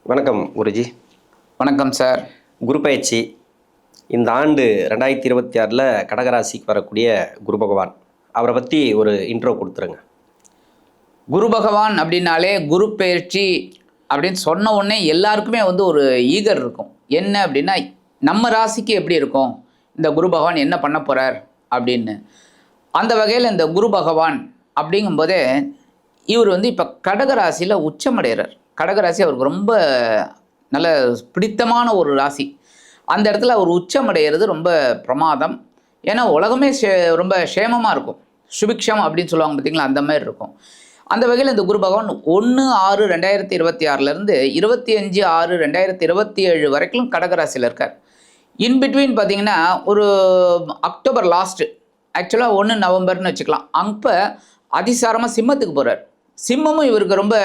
வணக்கம் குருஜி. வணக்கம் சார். குரு பயிற்சி இந்த ஆண்டு 2026 கடகராசிக்கு வரக்கூடிய குரு பகவான், அவரை பற்றி ஒரு இன்ட்ரோ கொடுத்துருங்க. குரு பகவான் அப்படின்னாலே குரு பயிற்சி அப்படின்னு சொன்ன உடனே எல்லாருக்குமே ஒரு ஈகர் இருக்கும். என்ன அப்படின்னா, நம்ம ராசிக்கு எப்படி இருக்கும், இந்த குரு பகவான் என்ன பண்ண போகிறார் அப்படின்னு. அந்த வகையில் இந்த குரு பகவான் அப்படிங்கும்போதே இவர் இப்போ கடகராசியில் உச்சமடைகிறார். கடகராசி அவருக்கு ரொம்ப நல்ல பிடித்தமான ஒரு ராசி. அந்த இடத்துல அவர் உச்சமடைகிறது ரொம்ப பிரமாதம். ஏன்னா உலகமே ரொம்ப க்ஷேமமாக இருக்கும். சுபிக்ஷம் அப்படின்னு சொல்லுவாங்க பார்த்தீங்களா, அந்த மாதிரி இருக்கும். அந்த வகையில் இந்த குரு பகவான் 1/6/2026 25/6/2027 வரைக்கும் கடகராசியில் இருக்கார். இன்பிட்வீன் பார்த்தீங்கன்னா ஒரு அக்டோபர் லாஸ்ட்டு, ஆக்சுவலாக 1 நவம்பர்னு வச்சுக்கலாம். அப்போ அதிசாரமாக சிம்மத்துக்கு போகிறார். சிம்மமும் இவருக்கு ரொம்ப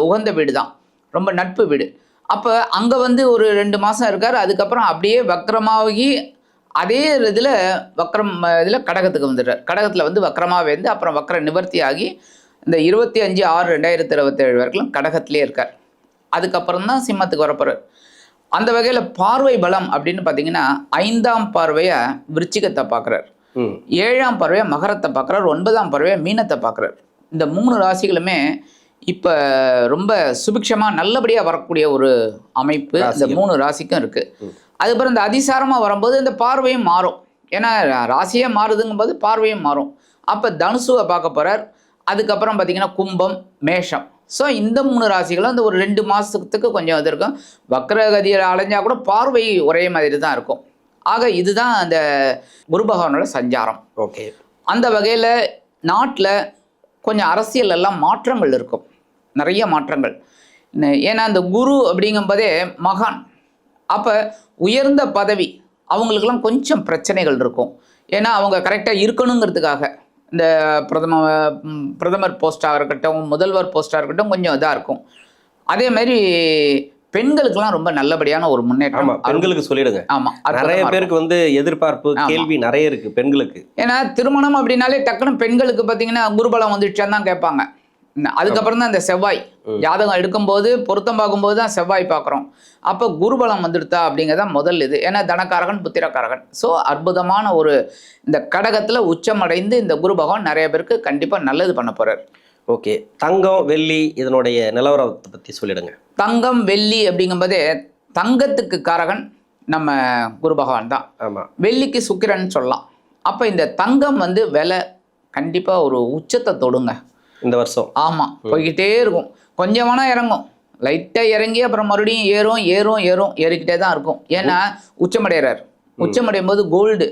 உகந்த வீடு தான், ரொம்ப நட்பு வீடு. அப்போ அங்கே ஒரு 2 மாதம் இருக்கார். அதுக்கப்புறம் அப்படியே வக்ரமாகி அதே இதில் இதில் கடகத்துக்கு வந்துடுறார். கடகத்தில் வக்ரமாக வந்து அப்புறம் வக்ர நிவர்த்தி ஆகி இந்த 25/6/2027 வரைக்கும் கடகத்திலே இருக்கார். அதுக்கப்புறம் தான் சிம்மத்துக்கு வரப்போகிறார். அந்த வகையில் பார்வை பலம் அப்படின்னு பார்த்தீங்கன்னா 5ஆம் பார்வையை விருச்சிகத்தை பார்க்குறார், 7ஆம் பார்வையை மகரத்தை பார்க்குறார், 9ஆம் பார்வையை மீனத்தை பார்க்குறார். இந்த 3 ராசிகளுமே இப்போ ரொம்ப சுபிக்ஷமாக நல்லபடியாக வரக்கூடிய ஒரு அமைப்பு இந்த 3 ராசிக்கும் இருக்குது. அதுக்கப்புறம் இந்த அதிசாரமாக வரும்போது இந்த பார்வையும் மாறும். ஏன்னா ராசியே மாறுதுங்கும்போது பார்வையும் மாறும். அப்போ தனுசுவை பார்க்க போகிறார். அதுக்கப்புறம் பார்த்திங்கன்னா கும்பம், மேஷம். ஸோ இந்த 3 ராசிகளும் இந்த ஒரு 2 மாதத்துக்கு கொஞ்சம் இது இருக்கும். வக்ரகதியில் அலைஞ்சால் கூட பார்வை ஒரே மாதிரி தான் இருக்கும். ஆக இதுதான் அந்த குரு பகவானோட சஞ்சாரம். ஓகே. அந்த வகையில் நாட்டில் கொஞ்சம் அரசியல் எல்லாம் மாற்றங்கள் இருக்கும், நிறைய மாற்றங்கள். ஏன்னா அந்த குரு அப்படிங்கும்போதே மகான். அப்போ உயர்ந்த பதவி அவங்களுக்கெல்லாம் கொஞ்சம் பிரச்சனைகள் இருக்கும். ஏன்னா அவங்க கரெக்டாக இருக்கணுங்கிறதுக்காக இந்த பிரதமர் போஸ்ட்டாக இருக்கட்டும், முதல்வர் போஸ்ட்டாக இருக்கட்டும், கொஞ்சம் இதாக இருக்கும். அதே மாதிரி பெண்களுக்கெல்லாம் ரொம்ப நல்லபடியான ஒரு முன்னேற்றம். பெண்களுக்கு சொல்லிடுங்க. ஆமாம், நிறைய பேருக்கு எதிர்பார்ப்பு, கேள்வி நிறைய இருக்கு பெண்களுக்கு. ஏன்னா திருமணம் அப்படின்னாலே டக்குன்னு பெண்களுக்கு பார்த்தீங்கன்னா குருபலம் வந்துடுச்சான்னு தான் கேட்பாங்க. அதுக்கப்புறம் தான் இந்த செவ்வாய் ஜாதகம் எடுக்கும்போது பொருத்தம் பார்க்கும்போது தான் செவ்வாய் பார்க்குறோம். அப்போ குருபலம் வந்துடுதா அப்படிங்கிறதான் முதல் இது. ஏன்னா தனக்காரகன் புத்திரக்காரகன். ஸோ அற்புதமான ஒரு இந்த கடகத்தில் உச்சமடைந்து இந்த குரு பகவான் நிறைய பேருக்கு கண்டிப்பாக நல்லது பண்ண போகிறார். ஓகே. தங்கம், வெள்ளி இதனுடைய நிலவரத்தை பற்றி சொல்லிடுங்க. தங்கம், வெள்ளி அப்படிங்கும்போதே தங்கத்துக்கு காரகன் நம்ம குரு பகவான் தான். ஆமாம். வெள்ளிக்கு சுக்கிரன் சொல்லலாம். அப்போ இந்த தங்கம் விலை கண்டிப்பாக ஒரு உச்சத்தை தொடுங்க இந்த வருஷம். ஆமாம், போய்கிட்டே இருக்கும். கொஞ்சம் வேணால் இறங்கும், லைட்டாக இறங்கி அப்புறம் மறுபடியும் ஏறும் ஏறும் ஏறும் ஏறிக்கிட்டே தான் இருக்கும். ஏன்னா உச்சமடைகிறார். உச்சமடையும் போது கோல்டு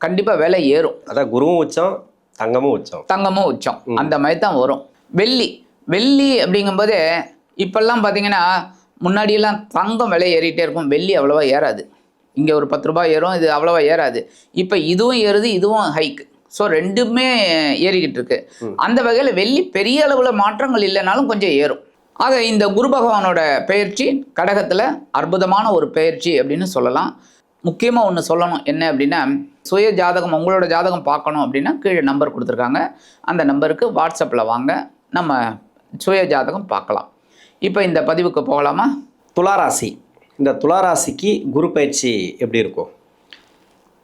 கண்டிப்பாக விலை ஏறும். அதான் குருவும் உச்சம், தங்கமும் உச்சம். தங்கமும் உச்சம், அந்த மாதிரி தான் வரும். வெள்ளி அப்படிங்கும்போதே இப்பெல்லாம் பார்த்தீங்கன்னா முன்னாடியெல்லாம் தங்கம் விலை ஏறிட்டே இருக்கும், வெள்ளி அவ்வளோவா ஏறாது. இங்கே ஒரு 10 ரூபாய் ஏறும், இது அவ்வளோவா ஏறாது. இப்போ இதுவும் ஏறுது, இதுவும் ஹைக். ஸோ ரெண்டுமே ஏறிக்கிட்டு இருக்கு. அந்த வகையில் வெள்ளி பெரிய அளவில் மாற்றங்கள் இல்லைனாலும் கொஞ்சம் ஏறும். ஆக இந்த குரு பகவானோட பயிற்சி கடகத்தில் அற்புதமான ஒரு பயிற்சி அப்படின்னு சொல்லலாம். முக்கியமாக ஒன்று சொல்லணும், என்ன அப்படின்னா சுய ஜாதகம், உங்களோட ஜாதகம் பார்க்கணும் அப்படின்னா கீழே நம்பர் கொடுத்துருக்காங்க. அந்த நம்பருக்கு வாட்ஸ்அப்பில் வாங்க, நம்ம சுய ஜாதகம் பார்க்கலாம். இப்போ இந்த பதிவுக்கு போகலாமா? துளாராசி. இந்த துளாராசிக்கு குரு பயிற்சி எப்படி இருக்கும்?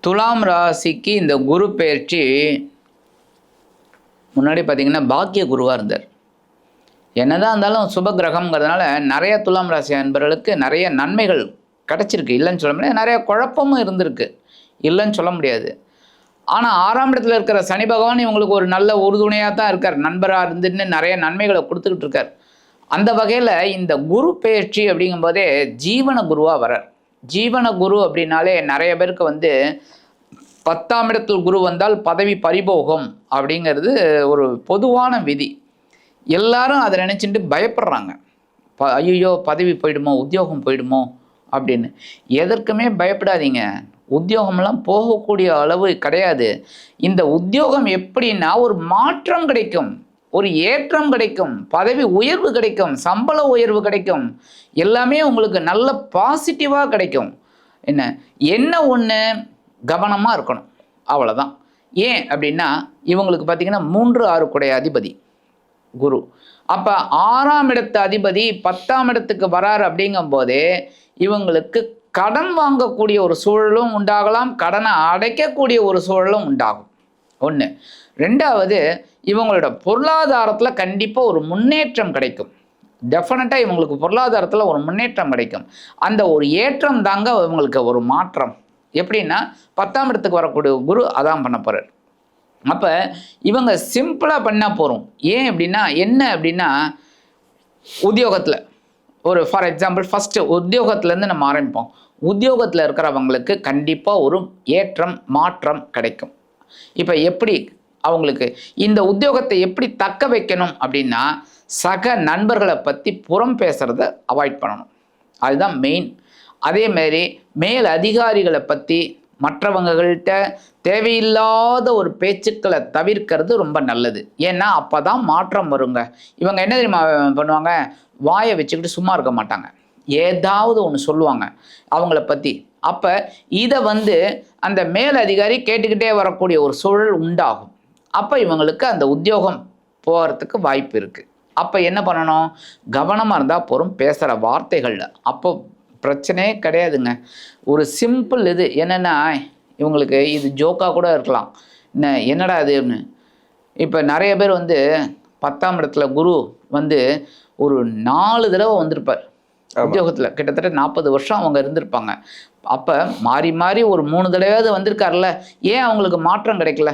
துலாம் ராசிக்கு இந்த குரு பயிற்சி முன்னாடி பார்த்திங்கன்னா பாக்கிய குருவாக இருந்தார். என்னதான் இருந்தாலும் சுப கிரகங்கிறதுனால நிறைய துலாம் ராசி அன்பர்களுக்கு நிறைய நன்மைகள் கிடச்சிருக்கு, இல்லைன்னு சொல்ல முடியாது. நிறைய குழப்பமும் இருந்திருக்கு, இல்லைன்னு சொல்ல முடியாது. ஆனால் 6ஆம் இடத்துல இருக்கிற சனி பகவான் இவங்களுக்கு ஒரு நல்ல உறுதுணையாக தான் இருக்கார். நண்பராக இருந்துன்னு நிறைய நன்மைகளை கொடுத்துக்கிட்டு இருக்கார். அந்த வகையில் இந்த குரு பயிற்சி அப்படிங்கும்போதே ஜீவன குருவாக வரார். ஜீவன குரு அப்படின்னாலே நிறைய பேருக்கு 10ஆம் இடத்தில் குரு வந்தால் பதவி பறிபோகும் அப்படிங்கிறது ஒரு பொதுவான விதி. எல்லாரும் அதை நினச்சிட்டு பயப்படுறாங்க. ஐயோ பதவி போயிடுமோ, உத்தியோகம் போயிடுமோ அப்படின்னு. எதற்குமே பயப்படாதீங்க. உத்தியோகமெல்லாம் போகக்கூடிய அளவு கிடையாது. இந்த உத்தியோகம் எப்படின்னா ஒரு மாற்றம் கிடைக்கும், ஒரு ஏற்றம் கிடைக்கும், பதவி உயர்வு கிடைக்கும், சம்பள உயர்வு கிடைக்கும், எல்லாமே உங்களுக்கு நல்ல பாசிட்டிவாக கிடைக்கும். என்ன ஒன்று கவனமாக இருக்கணும், அவ்வளோதான். ஏன் அப்படின்னா இவங்களுக்கு பார்த்திங்கன்னா 3, 6 குடைய அதிபதி குரு. அப்போ 6ஆம் இடத்து அதிபதி 10ஆம் இடத்துக்கு வராரு அப்படிங்கும் போதே இவங்களுக்கு கடன் வாங்கக்கூடிய ஒரு சூழலும் உண்டாகலாம், கடனை அடைக்கக்கூடிய ஒரு சூழலும் உண்டாகும். ஒன்று. ரெண்டாவது, இவங்களோட பொருளாதாரத்தில் கண்டிப்பாக ஒரு முன்னேற்றம் கிடைக்கும். டெஃபினட்டாக இவங்களுக்கு பொருளாதாரத்தில் ஒரு முன்னேற்றம் கிடைக்கும். அந்த ஒரு ஏற்றம் தாங்க இவங்களுக்கு ஒரு மாற்றம். எப்படின்னா 10ஆம் இடத்துக்கு வரக்கூடிய குரு அதான் பண்ண போகிறார். அப்போ இவங்க சிம்பிளாக பண்ணால் போகிறோம். ஏன் அப்படின்னா என்ன அப்படின்னா, உத்தியோகத்தில் ஒரு ஃபார் எக்ஸாம்பிள் ஃபஸ்ட்டு உத்தியோகத்துலேருந்து நம்ம ஆரம்பிப்போம். உத்தியோகத்தில் இருக்கிறவங்களுக்கு கண்டிப்பாக ஒரு ஏற்றம் மாற்றம் கிடைக்கும். இப்போ எப்படி அவங்களுக்கு இந்த உத்தியோகத்தை எப்படி தக்க வைக்கணும் அப்படின்னா, சக நண்பர்களை பற்றி புறம் பேசுகிறத அவாய்ட் பண்ணணும். அதுதான் மெயின். அதேமாரி மேல் அதிகாரிகளை பற்றி மற்றவங்கள்கிட்ட தேவையில்லாத ஒரு பேச்சுக்களை தவிர்க்கிறது ரொம்ப நல்லது. ஏன்னா அப்போ தான் மாற்றம் வருங்க. இவங்க என்ன தெரியுமா பண்ணுவாங்க, வாயை வச்சுக்கிட்டு சும்மா இருக்க மாட்டாங்க, ஏதாவது ஒன்று சொல்லுவாங்க அவங்கள பற்றி. அப்போ இதை அந்த மேல் அதிகாரி கேட்டுக்கிட்டே வரக்கூடிய ஒரு சூழல் உண்டாகும். அப்போ இவங்களுக்கு அந்த உத்தியோகம் போகிறதுக்கு வாய்ப்பு இருக்குது. அப்போ என்ன பண்ணணும், கவனமாக இருந்தால் போகிறோம் பேசுகிற வார்த்தைகளில். அப்போ பிரச்சனையே கிடையாதுங்க. ஒரு சிம்பிள் இது என்னென்னா, இவங்களுக்கு இது ஜோக்காக கூட இருக்கலாம், என்னடா அதுன்னு. இப்போ நிறைய பேர் 10ஆம் இடத்துல குரு ஒரு 4 தடவை வந்திருப்பார் உத்தியோகத்தில். கிட்டத்தட்ட 40 வருஷம் அவங்க இருந்திருப்பாங்க. அப்போ மாறி மாறி ஒரு 3 தடவையாவது வந்திருக்காருல்ல, ஏன் அவங்களுக்கு மாற்றம் கிடைக்கல?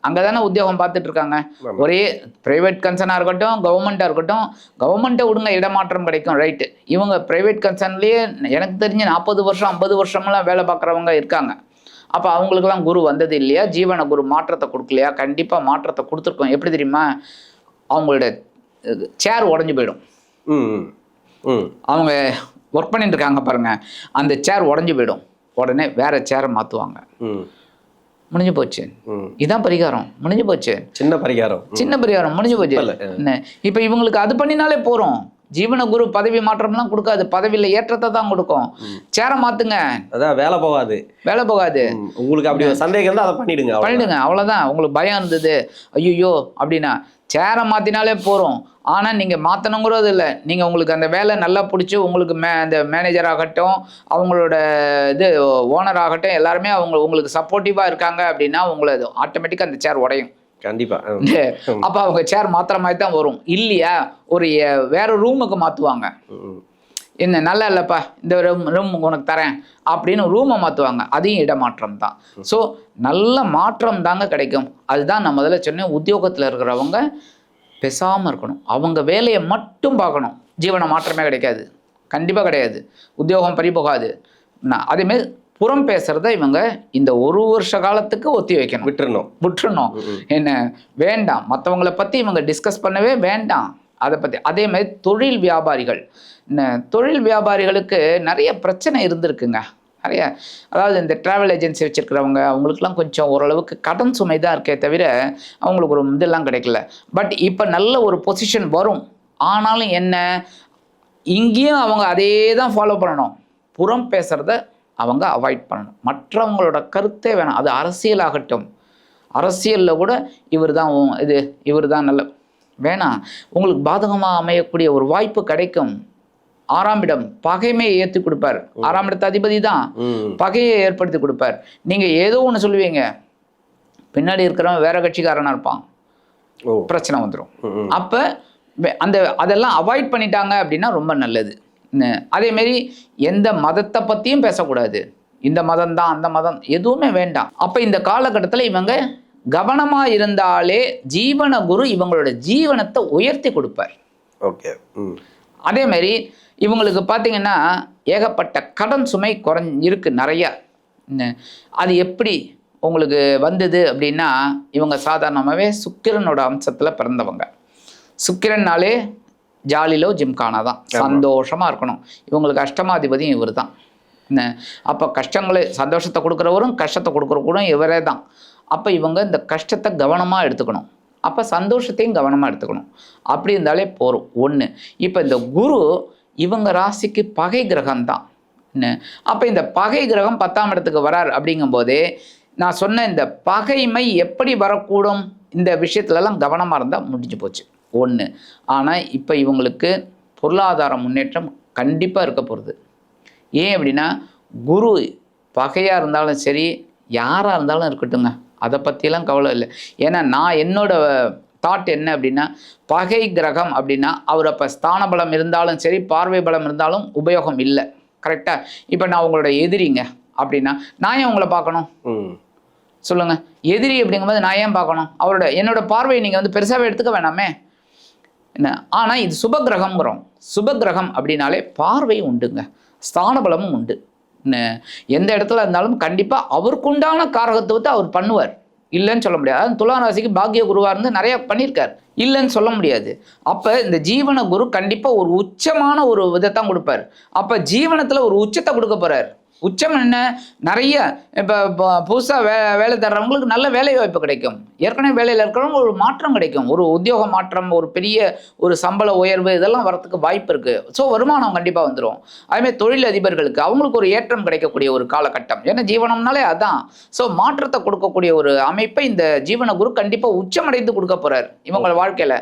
அங்கே தானே உத்தியோகம் பார்த்துட்டு இருக்காங்க. ஒரே ப்ரைவேட் கன்சர்னாக இருக்கட்டும், கவர்மெண்ட்டாக இருக்கட்டும், கவர்மெண்ட்டை விடுங்க இடமாற்றம் கிடைக்கும், ரைட்டு. இவங்க ப்ரைவேட் கன்சர்ன்லேயே எனக்கு தெரிஞ்சு 40 வருஷம் 50 வருஷமெல்லாம் வேலை பார்க்குறவங்க இருக்காங்க. அப்போ அவங்களுக்கெல்லாம் குரு வந்தது இல்லையா? ஜீவன குரு மாற்றத்தை கொடுக்கலையா? கண்டிப்பாக மாற்றத்தை கொடுத்துருக்கோம். எப்படி தெரியுமா, அவங்களோட சேர் உடஞ்சி போயிடும். அவங்க ஒர்க் பண்ணிட்டு இருக்காங்க பாருங்க, அந்த சேர் உடஞ்சி போயிடும். உடனே வேற சேரை மாற்றுவாங்க. முடிஞ்சு போச்சு. இதான் பரிகாரம், முடிஞ்சு போச்சு. சின்ன பரிகாரம் முடிஞ்சு போச்சு. இப்போ இவங்களுக்கு அது பண்ணினாலே போகிறோம். ஜீவன குரு பதவி மாற்றம்லாம் கொடுக்காது, பதவியில் ஏற்றத்தை தான் கொடுக்கும். சேர மாத்துங்க, அதான் வேலை போகாது. உங்களுக்கு அப்படி சந்தேகம் இருந்தால் அதை பண்ணிடுங்க, அவ்வளோதான். உங்களுக்கு பயம் இருந்தது ஐயோ அப்படின்னா சேரை மாற்றினாலே போகிறோம். ஆனால் நீங்கள் மாற்றணுங்கிறது இல்லை. நீங்கள் உங்களுக்கு அந்த வேலை நல்லா பிடிச்சி உங்களுக்கு அந்த மேனேஜர் ஆகட்டும், அவங்களோட ஓனர் ஆகட்டும், எல்லாருமே உங்களுக்கு சப்போர்ட்டிவாக இருக்காங்க அப்படின்னா உங்களை ஆட்டோமேட்டிக்காக அந்த சேர் உடையும். கண்டிப்பாக. அப்போ அவங்க சேர் மாற்றுற மாதிரி தான் வரும். இல்லையா ஒரு வேற ரூமுக்கு மாற்றுவாங்க. என்ன நல்லா இல்லைப்பா, இந்த ரூம் உனக்கு தரேன் அப்படின்னு ரூமை மாற்றுவாங்க. அதையும் இடமாற்றம் தான். ஸோ நல்ல மாற்றம் தாங்க கிடைக்கும். அதுதான் நான் முதல்ல சொன்னேன், உத்தியோகத்தில் இருக்கிறவங்க பேசாமல் இருக்கணும், அவங்க வேலையை மட்டும் பார்க்கணும். ஜீவன மாற்றமே கிடைக்காது, கண்டிப்பாக கிடையாது. உத்தியோகம் பறி போகாது. அதேமாரி புறம் பேசுகிறத இவங்க இந்த 1 வருஷ காலத்துக்கு ஒத்தி வைக்கணும், விட்டுறணும். என்ன வேண்டாம், மற்றவங்களை பற்றி இவங்க டிஸ்கஸ் பண்ணவே வேண்டாம் அதை பற்றி. அதேமாதிரி தொழில் வியாபாரிகளுக்கு நிறைய பிரச்சனை இருந்திருக்குங்க. நிறைய, அதாவது இந்த ட்ராவல் ஏஜென்சி வச்சுருக்கிறவங்க அவங்களுக்குலாம் கொஞ்சம் ஓரளவுக்கு கடன் சுமை தான் இருக்கே தவிர அவங்களுக்கு ஒரு இதெல்லாம் கிடைக்கல. பட் இப்போ நல்ல ஒரு பொசிஷன் வரும். ஆனாலும் என்ன, இங்கேயும் அவங்க அதே தான் ஃபாலோ பண்ணணும். புறம் பேசுகிறத அவங்க அவாய்ட் பண்ணணும். மற்றவங்களோட கருத்தே வேணாம். அது அரசியலாகட்டும், அரசியலில் கூட இவர் தான் நல்ல வேணாம். உங்களுக்கு பாதகமாக அமையக்கூடிய ஒரு வாய்ப்பு கிடைக்கும். 6ஆம் இடம் பகைமையை ஏற்றி கொடுப்பார். 6ஆம் இடத்து அதிபதி தான் பகையை ஏற்படுத்தி கொடுப்பார். நீங்கள் ஏதோ ஒன்று சொல்லுவீங்க, பின்னாடி இருக்கிறவன் வேற கட்சிக்காரனாக இருப்பான், பிரச்சனை வந்துடும். அப்போ அதெல்லாம் அவாய்ட் பண்ணிட்டாங்க அப்படின்னா ரொம்ப நல்லது. அதேமாரி எந்த மதத்தை பற்றியும் பேசக்கூடாது. இந்த மதம் தான் அந்த மதம் எதுவுமே வேண்டாம். அப்போ இந்த காலகட்டத்தில் இவங்க கவனமாக இருந்தாலே ஜீவன குரு இவங்களோட ஜீவனத்தை உயர்த்தி கொடுப்பார். ஓகே. அதேமாரி இவங்களுக்கு பார்த்தீங்கன்னா ஏகப்பட்ட கடன் சுமை இருக்கு நிறையா. அது எப்படி உங்களுக்கு வந்தது அப்படின்னா, இவங்க சாதாரணமாகவே சுக்கிரனோட அம்சத்தில் பிறந்தவங்க. சுக்கிரன்னாலே ஜாலிலோ ஜிம்கானா தான், சந்தோஷமாக இருக்கணும். இவங்களுக்கு அஷ்டமாதிபதியும் இவர் தான். அப்போ கஷ்டங்களை சந்தோஷத்தை கொடுக்குறவரும் கஷ்டத்தை கொடுக்குறவரும் இவரே தான். அப்போ இவங்க இந்த கஷ்டத்தை கவனமாக எடுத்துக்கணும், அப்போ சந்தோஷத்தையும் கவனமாக எடுத்துக்கணும். அப்படி இருந்தாலே போகிறோம். ஒன்று, இப்போ இந்த குரு இவங்க ராசிக்கு பகை கிரகம் தான். அப்போ இந்த பகை கிரகம் 10ஆம் இடத்துக்கு வரார். அப்படிங்கும்போதே நான் சொன்ன இந்த பகைமை எப்படி வரக்கூடும், இந்த விஷயத்துலலாம் கவனமாக இருந்தால் முடிஞ்சு போச்சு. ஒன்று. ஆனால் இப்போ இவங்களுக்கு பொருளாதார முன்னேற்றம் கண்டிப்பாக இருக்க போகிறது. ஏன் அப்படின்னா குரு பகையாக இருந்தாலும் சரி, யாராக இருந்தாலும் இருக்கட்டுங்க, அதை பற்றிலாம் கவலை இல்லை. ஏன்னா நான் என்னோட தாட் என்ன அப்படின்னா, பகை கிரகம் அப்படின்னா அவர் அப்போ ஸ்தான பலம் இருந்தாலும் சரி, பார்வை பலம் இருந்தாலும் உபயோகம் இல்லை. கரெக்டாக? இப்போ நான் உங்களோட எதிரிங்க அப்படின்னா நான் ஏன் உங்களை பார்க்கணும் சொல்லுங்க? எதிரி அப்படிங்கும்போது நான் ஏன் பார்க்கணும்? என்னோட பார்வையை நீங்கள் வந்து பெருசாகவே எடுத்துக்க வேணாமே என்ன. ஆனால் இது சுபகிரகம்ங்கிறோம். சுபகிரகம் அப்படின்னாலே பார்வை உண்டுங்க, ஸ்தான பலமும் உண்டு. எந்த இடத்துல இருந்தாலும் கண்டிப்பாக அவருக்குண்டான காரகத்துவத்தை அவர் பண்ணுவார், இல்லைன்னு சொல்ல முடியாது. அதாவது துலா ராசிக்கு பாக்கிய குருவாக இருந்து நிறைய பண்ணியிருக்கார், இல்லைன்னு சொல்ல முடியாது. அப்போ இந்த ஜீவன குரு கண்டிப்பாக ஒரு உச்சமான ஒரு விதத்தான் கொடுப்பார். அப்போ ஜீவனத்தில் ஒரு உச்சத்தை கொடுக்க போகிறார். உச்சம் என்ன? நிறைய இப்போ புதுசாக வேலை தர்றவங்களுக்கு நல்ல வேலை வாய்ப்பு கிடைக்கும். ஏற்கனவே வேலையில் இருக்கிறவங்க ஒரு மாற்றம் கிடைக்கும், ஒரு உத்தியோக மாற்றம், ஒரு பெரிய ஒரு சம்பள உயர்வு, இதெல்லாம் வரத்துக்கு வாய்ப்பு இருக்குது. ஸோ வருமானம் கண்டிப்பாக வந்துடும். அதேமாதிரி தொழில் அதிபர்களுக்கு அவங்களுக்கு ஒரு ஏற்றம் கிடைக்கக்கூடிய ஒரு காலகட்டம். ஏன்னா ஜீவனம்னாலே அதான். ஸோ மாற்றத்தை கொடுக்கக்கூடிய ஒரு அமைப்பை இந்த ஜீவன குரு கண்டிப்பாக உச்சமடைந்து கொடுக்க போகிறார் இவங்க வாழ்க்கையில்.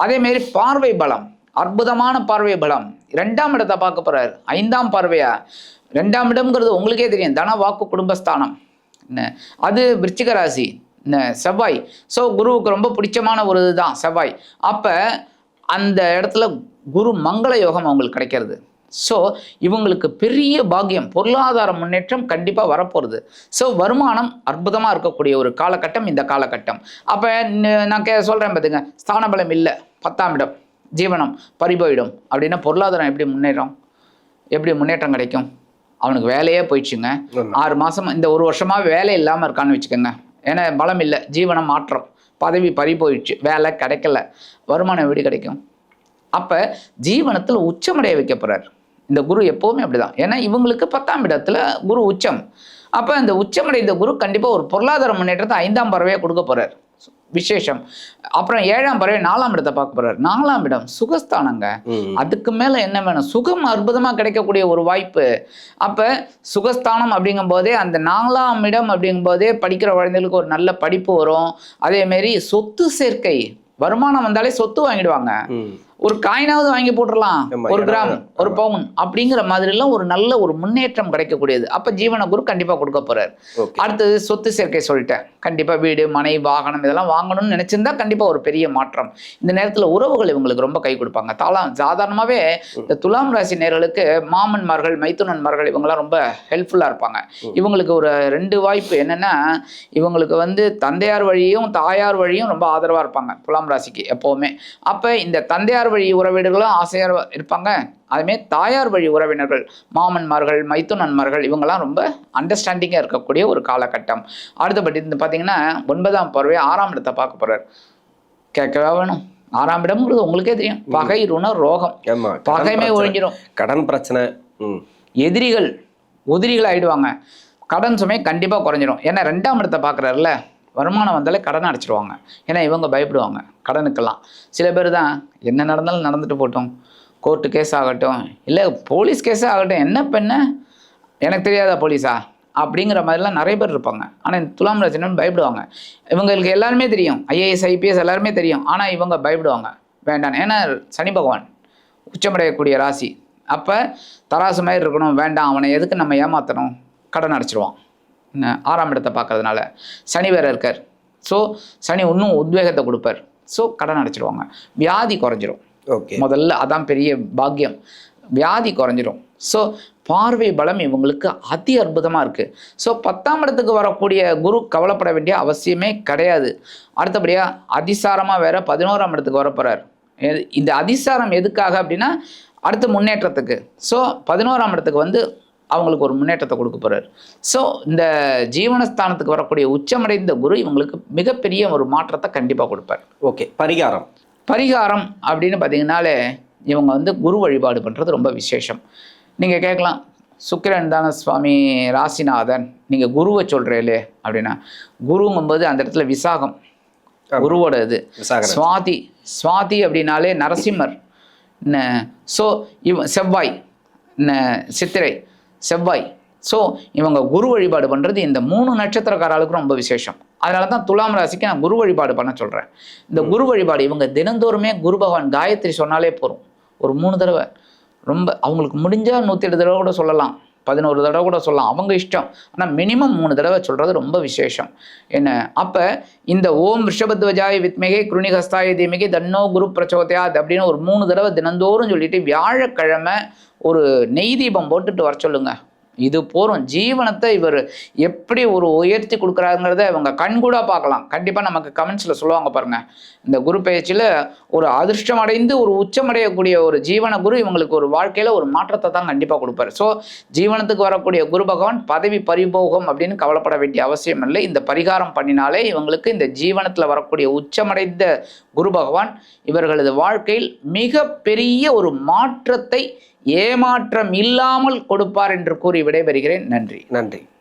அதேமாரி பார்வை பலம், அற்புதமான பார்வை பலம். 2ஆம் இடத்தை பார்க்க போகிறார். 5ஆம் பார்வையா? 2ஆம் இடம்ங்கிறது உங்களுக்கே தெரியும், தன வாக்கு குடும்பஸ்தானம். அது விருச்சிக ராசி, செவ்வாய். ஸோ குருவுக்கு ரொம்ப பிடிச்சமான ஒரு இதுதான் செவ்வாய். அப்போ அந்த இடத்துல குரு மங்கள யோகம் அவங்களுக்கு கிடைக்கிறது. ஸோ இவங்களுக்கு பெரிய பாக்கியம், பொருளாதார முன்னேற்றம் கண்டிப்பாக வரப்போகிறது. ஸோ வருமானம் அற்புதமாக இருக்கக்கூடிய ஒரு காலகட்டம் இந்த காலகட்டம். அப்போ நான் சொல்கிறேன் பார்த்துங்க, ஸ்தான பலம் இல்லை, 10ஆம் இடம் ஜீவனம் பறிபோயிடும் அப்படின்னா பொருளாதாரம் எப்படி முன்னேற்றம் கிடைக்கும்? அவனுக்கு வேலையே போயிடுச்சுங்க. 6 மாதம் இந்த 1 வருஷமாக வேலை இல்லாமல் இருக்கான்னு வச்சுக்கோங்க. ஏன்னா பலம் இல்லை, ஜீவனம் மாற்றம், பதவி பறி போயிடுச்சு, வேலை கிடைக்கல, வருமானம் எப்படி கிடைக்கும்? அப்போ ஜீவனத்தில் உச்சமடைய வைக்க போகிறார் இந்த குரு. எப்போவுமே அப்படிதான். ஏன்னா இவங்களுக்கு 10ஆம் இடத்துல குரு உச்சம். அப்போ இந்த உச்சமடைந்த குரு கண்டிப்பாக ஒரு பொருளாதார முன்னேற்றத்தை 5ஆம் பறவையாக கொடுக்க போகிறார். விசேஷம். அப்புறம் 7ஆம் பறவை 4ஆம் இடத்தை பார்க்க போறாரு. 4ஆம் இடம் சுகஸ்தானங்க. அதுக்கு மேல என்ன வேணும்? சுகம் அற்புதமா கிடைக்கக்கூடிய ஒரு வாய்ப்பு. அப்ப சுகஸ்தானம் அப்படிங்கும் போதே, அந்த 4ஆம் இடம் அப்படிங்கும் போதே படிக்கிற குழந்தைகளுக்கு ஒரு நல்ல படிப்பு வரும். அதே மாதிரி சொத்து சேர்க்கை, வருமானம் வந்தாலே சொத்து வாங்கிடுவாங்க. ஒரு காயினாவது வாங்கி போட்டுடலாம், 1 கிராம் 1 பவுன் அப்படிங்கிற மாதிரி எல்லாம் ஒரு நல்ல ஒரு முன்னேற்றம் கிடைக்கக்கூடியது. அப்ப ஜீவன குரு கண்டிப்பா கொடுக்க போறாரு. அடுத்தது சொத்து சேர்க்கை சொல்லிட்டேன். கண்டிப்பா வீடு, மனை, வாகனம் இதெல்லாம் வாங்கணும்னு நினைச்சிருந்தா கண்டிப்பா ஒரு பெரிய மாற்றம். இந்த நேரத்துல உறவுகள் இவங்களுக்கு ரொம்ப கை கொடுப்பாங்க. சாதாரணமாவே இந்த துலாம் ராசி நேயர்களுக்கு மாமன்மார்கள், மைத்துனன்மார்கள் இவங்கெல்லாம் ரொம்ப ஹெல்ப்ஃபுல்லா இருப்பாங்க. இவங்களுக்கு ஒரு 2 வாய்ப்பு என்னன்னா, இவங்களுக்கு வந்து தந்தையார் வழியும் தாயார் வழியும் ரொம்ப ஆதரவா இருப்பாங்க துலாம் ராசிக்கு எப்பவுமே. அப்ப இந்த தந்தையார் வழி உறவினர்களும் ஆசையாக இருப்பாங்க. அதுமாரி தாயார் வழி உறவினர்கள், மாமன்மார்கள், மைத்துனன்மார்கள் இவங்கெல்லாம் ரொம்ப அண்டர்ஸ்டாண்டிங்காக இருக்கக்கூடிய ஒரு காலகட்டம். அடுத்தபடி இந்த பார்த்தீங்கன்னா 9ஆம் பார்வை 6ஆம் இடத்தை பார்க்க போறார். கேட்கவா வேணும்? 6ஆம் இடம்ங்கிறது உங்களுக்கே தெரியும், பகை, ருண, ரோகம். பகைமே ஒழிஞ்சிடும், கடன் பிரச்சனை, எதிரிகள் உதிரிகள் ஆயிடுவாங்க, கடன் சுமை கண்டிப்பாக குறைஞ்சிடும். ஏன்னா 2ஆம் இடத்தை பார்க்குறாருல, வருமானம் வந்தாலே கடனை அடைச்சிடுவாங்க. ஏன்னா இவங்க பயப்படுவாங்க கடனுக்கெல்லாம். சில பேர் தான் என்ன நடந்தாலும் நடந்துட்டு போட்டோம், கோர்ட்டு கேஸ் ஆகட்டும், இல்லை போலீஸ் கேஸே ஆகட்டும், என்ன பெண்ண எனக்கு தெரியாதா போலீஸா அப்படிங்கிற மாதிரிலாம் நிறைய பேர் இருப்பாங்க. ஆனால் இந்த துலாம் ராசினு பயப்படுவாங்க. இவங்களுக்கு எல்லாருமே தெரியும், ஐஏஎஸ் ஐபிஎஸ் எல்லாருமே தெரியும், ஆனால் இவங்க பயப்படுவாங்க வேண்டாம். ஏன்னா சனி பகவான் உச்சமடையக்கூடிய ராசி. அப்போ தராசு மாதிரி இருக்கணும், வேண்டாம் அவனை எதுக்கு நம்ம ஏமாற்றணும், கடன் அடைச்சிடுவான். 6ஆம் இடத்தை பார்க்கறதுனால சனி வேற இருக்கார். ஸோ சனி இன்னும் உத்வேகத்தை கொடுப்பார். ஸோ கடன் அடைச்சிடுவாங்க, வியாதி குறைஞ்சிரும். முதல்ல அதான் பெரிய பாக்கியம், வியாதி குறைஞ்சிரும். ஸோ பார்வை பலம் இவங்களுக்கு அதி அற்புதமாக இருக்குது. ஸோ 10ஆம் இடத்துக்கு வரக்கூடிய குரு கவலைப்பட வேண்டிய அவசியமே கிடையாது. அடுத்தபடியாக அதிசாரமாக வேற 11ஆம் இடத்துக்கு வரப்போகிறார். இந்த அதிசாரம் எதுக்காக அப்படின்னா அடுத்த முன்னேற்றத்துக்கு. ஸோ 11ஆம் இடத்துக்கு வந்து அவங்களுக்கு ஒரு முன்னேற்றத்தை கொடுக்க போகிறார். ஸோ இந்த ஜீவனஸ்தானத்துக்கு வரக்கூடிய உச்சமடைந்த குரு இவங்களுக்கு மிகப்பெரிய ஒரு மாற்றத்தை கண்டிப்பாக கொடுப்பார். ஓகே, பரிகாரம் அப்படின்னு பார்த்தீங்கன்னாலே இவங்க வந்து குரு வழிபாடு பண்ணுறது ரொம்ப விசேஷம். நீங்கள் கேட்கலாம், சுக்கிரன் தான சுவாமி ராசிநாதன், நீங்கள் குருவை சொல்கிறீங்களே அப்படின்னா, குருங்கும்போது அந்த இடத்துல விசாகம் குருவோட இது, சுவாதி அப்படின்னாலே நரசிம்மர். ஸோ செவ்வாய், சித்திரை, செவ்வாய். ஸோ இவங்க குரு வழிபாடு பண்ணுறது இந்த 3 நட்சத்திரக்காரர்களுக்கும் ரொம்ப விசேஷம். அதனால தான் துலாம் ராசிக்கு நான் குரு வழிபாடு பண்ண சொல்கிறேன். இந்த குரு வழிபாடு இவங்க தினந்தோறுமே குரு பகவான் காயத்ரி சொன்னாலே போதும். ஒரு 3 தடவை, ரொம்ப அவங்களுக்கு முடிஞ்சால் 108 தடவை கூட சொல்லலாம், 11 தடவை கூட சொல்லலாம், அவங்க இஷ்டம். ஆனால் மினிமம் 3 தடவை சொல்கிறது ரொம்ப விசேஷம். என்ன அப்போ இந்த ஓம் ரிஷபத்வஜாய வித்மகே குருணிகஸ்தாய தீமகே தன்னோ குரு பிரச்சோதயாத் அப்படின்னு ஒரு 3 தடவை தினந்தோறும் சொல்லிட்டு வியாழக்கிழமை ஒரு நெய் தீபம் போட்டுட்டு வர சொல்லுங்க. இது போகிறோம். ஜீவனத்தை இவர் எப்படி ஒரு உயர்த்தி கொடுக்குறாங்கிறத இவங்க கண்கூடா பார்க்கலாம். கண்டிப்பாக நமக்கு கமெண்ட்ஸில் சொல்லுவாங்க பாருங்கள். இந்த குரு பயிற்சியில் ஒரு அதிர்ஷ்டம் அடைந்து ஒரு உச்சமடையக்கூடிய ஒரு ஜீவன குரு இவங்களுக்கு ஒரு வாழ்க்கையில் ஒரு மாற்றத்தை தான் கண்டிப்பாக கொடுப்பார். ஸோ ஜீவனத்துக்கு வரக்கூடிய குரு பகவான் பதவி பரிபோகம் அப்படின்னு கவலைப்பட வேண்டிய அவசியம் இல்லை. இந்த பரிகாரம் பண்ணினாலே இவங்களுக்கு இந்த ஜீவனத்தில் வரக்கூடிய உச்சமடைந்த குரு பகவான் இவர்களது வாழ்க்கையில் மிக பெரிய ஒரு மாற்றத்தை ஏமாற்றம் இல்லாமல் கொடுப்பார் என்று கூறி விடைபெறுகிறேன். நன்றி. நன்றி.